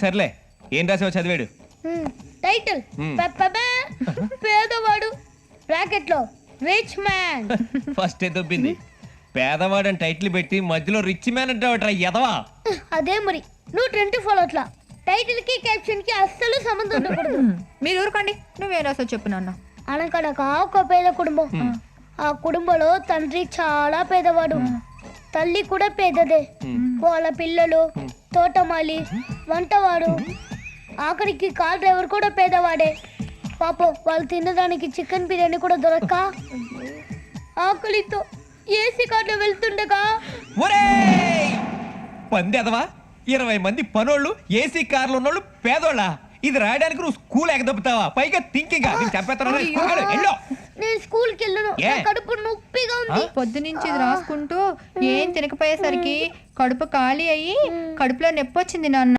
సర్లే ఏం రాసావు చదివాడు? టైటిల్ పేదవాడు బ్రాకెట్ లో రిచ్ మ్యాన్. ఫస్ట్ దొబ్బింది. పేదవాడని టైటిల్ పెట్టి మధ్యలో రిచ్ మ్యాన్ అంటావట్రా ఎదవా. అదే మరి నువ్వు ట్రెండ్ ఫాలో అట్లా టైటిల్ కి క్యాప్షన్ కి అస్సలు సంబంధం ఉండకూడదు. మీరు ఊరుకోండి, నువ్వేం రాసావు చెప్పు నాన్న. అనకనక ఒక పేద కుటుంబం. ఆ కుటుంబంలో తండ్రి చాలా పేదవాడు, తల్లి కూడా పేదదే. వాళ్ళ పిల్లలు తోటమాలి, వంటవాడు, ఆఖరికి కార్ డ్రైవర్ కూడా పేదవాడే. పాపం వాళ్ళు తినడానికి చికెన్ బిర్యానీ కూడా దొరక్క ఆకలితో ఏసీ కార్లో వెళ్తుండగా పంది ఎదవా 20 మంది పనోళ్ళు ఏసీ కార్లు ఉన్నోళ్ళు పేదోళ్ళ. ఇది రాయడానికి నువ్వు స్కూల్ ఎగదొబ్బుతావా? పైగా థింకింగ్ నేను స్కూల్ కి వెళ్ళను, కడుపు నొప్పిగా ఉంది. పొద్దునుంచి ఇది రాసుకుంటూ ఏం తినకపోయేసరికి కడుపు ఖాళీ అయ్యి కడుపులో నొప్పి వచ్చింది నాన్న.